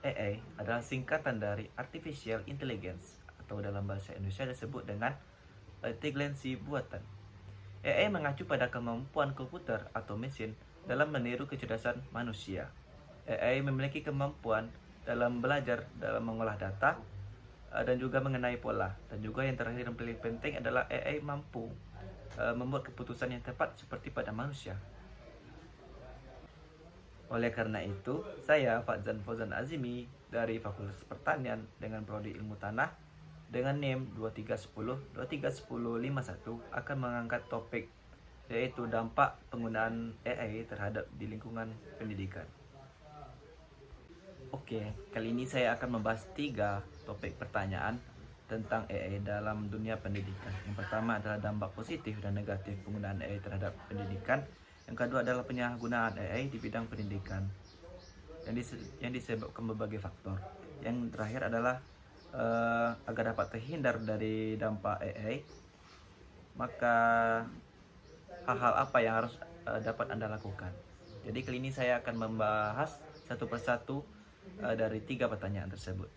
AI adalah singkatan dari Artificial Intelligence atau dalam bahasa Indonesia disebut dengan intelijensi buatan. AI mengacu pada kemampuan komputer atau mesin dalam meniru kecerdasan manusia. AI memiliki kemampuan dalam belajar, dalam mengolah data, dan juga mengenai pola. Dan juga yang terakhir yang paling penting adalah AI mampu membuat keputusan yang tepat seperti pada manusia. Oleh karena itu, saya Fadzan Fauzan Azimi dari Fakultas Pertanian dengan Prodi Ilmu Tanah dengan NIM 2310 akan mengangkat topik yaitu dampak penggunaan AI terhadap di lingkungan pendidikan. Oke, kali ini saya akan membahas 3 topik pertanyaan tentang AI dalam dunia pendidikan. Yang pertama adalah dampak positif dan negatif penggunaan AI terhadap pendidikan. Yang kedua adalah penyalahgunaan AI di bidang pendidikan yang disebabkan berbagai faktor. Yang terakhir adalah agar dapat terhindar dari dampak AI, maka hal-hal apa yang harus dapat Anda lakukan. Jadi kali ini saya akan membahas satu persatu dari 3 pertanyaan tersebut.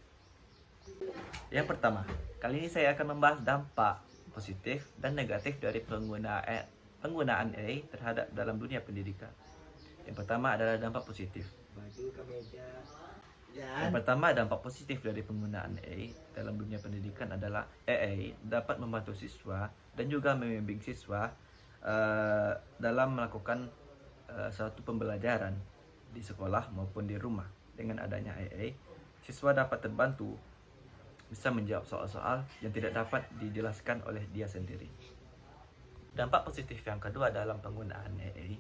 Yang pertama, kali ini saya akan membahas dampak positif dan negatif dari penggunaan AI terhadap dalam dunia pendidikan. Yang pertama adalah dampak positif. Yang pertama, dampak positif dari penggunaan AI dalam dunia pendidikan adalah AI dapat membantu siswa dan juga membimbing siswa dalam melakukan suatu pembelajaran di sekolah maupun di rumah. Dengan adanya AI, siswa dapat terbantu bisa menjawab soal-soal yang tidak dapat dijelaskan oleh dia sendiri. Dampak positif yang kedua dalam penggunaan AI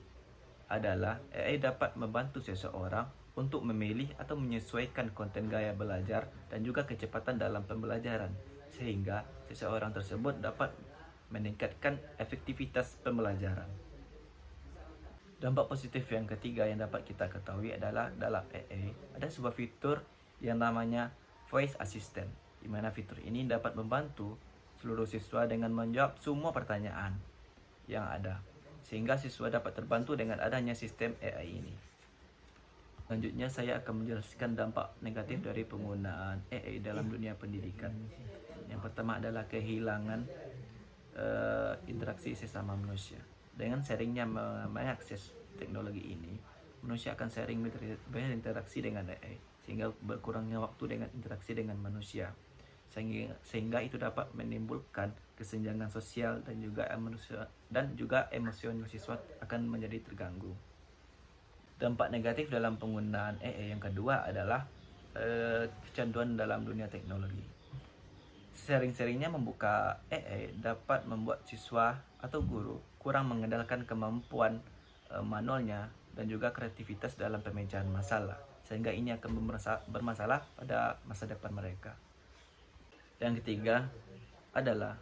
adalah AI dapat membantu seseorang untuk memilih atau menyesuaikan konten gaya belajar dan juga kecepatan dalam pembelajaran, sehingga seseorang tersebut dapat meningkatkan efektivitas pembelajaran. Dampak positif yang ketiga yang dapat kita ketahui adalah dalam AI ada sebuah fitur yang namanya Voice Assistant, di mana fitur ini dapat membantu seluruh siswa dengan menjawab semua pertanyaan yang ada, sehingga siswa dapat terbantu dengan adanya sistem AI ini. Selanjutnya saya akan menjelaskan dampak negatif dari penggunaan AI dalam dunia pendidikan. Yang pertama adalah kehilangan interaksi sesama manusia. Dengan seringnya mengakses teknologi ini, manusia akan sering berinteraksi dengan AI, sehingga berkurangnya waktu dengan interaksi dengan manusia. Sehingga itu dapat menimbulkan kesenjangan sosial dan juga emosional siswa akan menjadi terganggu. Dampak negatif dalam penggunaan AI yang kedua adalah kecanduan dalam dunia teknologi. Sering-seringnya membuka AI dapat membuat siswa atau guru kurang mengandalkan kemampuan manualnya dan juga kreativitas dalam pemecahan masalah, sehingga ini akan bermasalah pada masa depan mereka. Yang ketiga adalah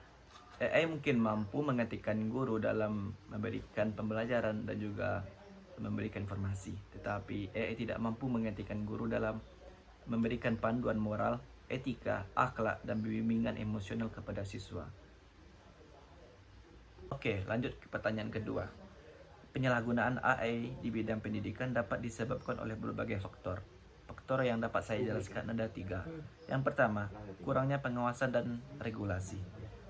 AI mungkin mampu menggantikan guru dalam memberikan pembelajaran dan juga memberikan informasi, tetapi AI tidak mampu menggantikan guru dalam memberikan panduan moral, etika, akhlak, dan bimbingan emosional kepada siswa. Oke, lanjut ke pertanyaan kedua. Penyalahgunaan AI di bidang pendidikan dapat disebabkan oleh berbagai faktor. Faktor yang dapat saya jelaskan ada 3. Yang pertama, kurangnya pengawasan dan regulasi.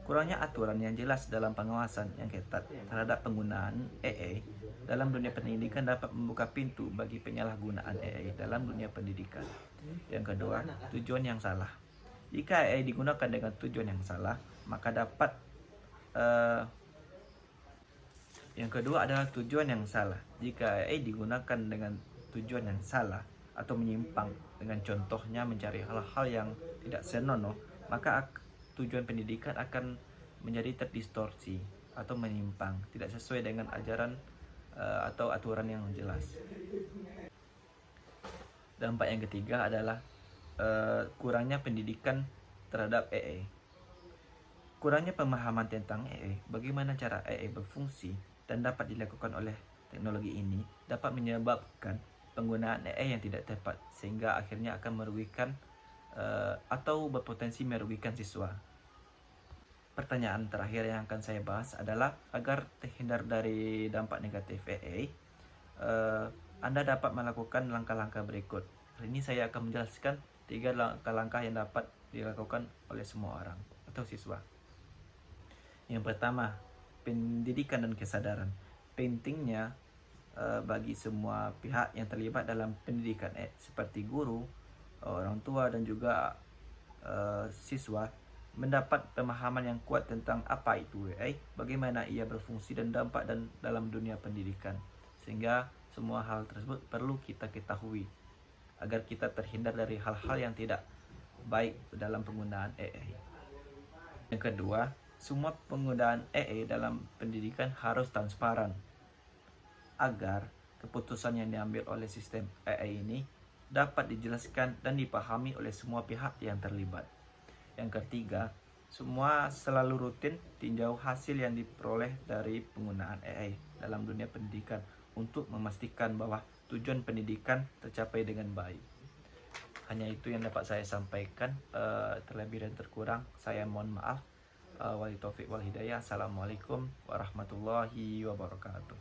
Kurangnya aturan yang jelas dalam pengawasan yang ketat terhadap penggunaan AI dalam dunia pendidikan dapat membuka pintu bagi penyalahgunaan AI dalam dunia pendidikan. Yang kedua, tujuan yang salah. Jika AI digunakan dengan tujuan yang salah, maka dapat yang kedua adalah tujuan yang salah. Jika AI digunakan dengan tujuan yang salah atau menyimpang, dengan contohnya mencari hal-hal yang tidak senonoh, maka tujuan pendidikan akan menjadi terdistorsi atau menyimpang, tidak sesuai dengan ajaran atau aturan yang jelas. Dampak yang ketiga adalah kurangnya pendidikan terhadap AI. Kurangnya pemahaman tentang AI, bagaimana cara AI berfungsi dan dapat dilakukan oleh teknologi ini dapat menyebabkan penggunaan AI yang tidak tepat, sehingga akhirnya akan merugikan atau berpotensi merugikan siswa. Pertanyaan terakhir yang akan saya bahas adalah agar terhindar dari dampak negatif AI, Anda dapat melakukan langkah-langkah berikut. Kali ini saya akan menjelaskan 3 langkah-langkah yang dapat dilakukan oleh semua orang atau siswa. Yang pertama, pendidikan dan kesadaran. Pentingnya bagi semua pihak yang terlibat dalam pendidikan, seperti guru, orang tua, dan juga siswa, mendapat pemahaman yang kuat tentang apa itu AI, bagaimana ia berfungsi dan dampak dalam dunia pendidikan. Sehingga semua hal tersebut perlu kita ketahui agar kita terhindar dari hal-hal yang tidak baik dalam penggunaan AI. Yang kedua, semua penggunaan AI dalam pendidikan harus transparan agar keputusan yang diambil oleh sistem AI ini dapat dijelaskan dan dipahami oleh semua pihak yang terlibat. Yang ketiga, semua selalu rutin tinjau hasil yang diperoleh dari penggunaan AI dalam dunia pendidikan untuk memastikan bahwa tujuan pendidikan tercapai dengan baik. Hanya itu yang dapat saya sampaikan. Terlebih dan terkurang saya mohon maaf. Wali taufik wal hidayah. Assalamualaikum warahmatullahi wabarakatuh.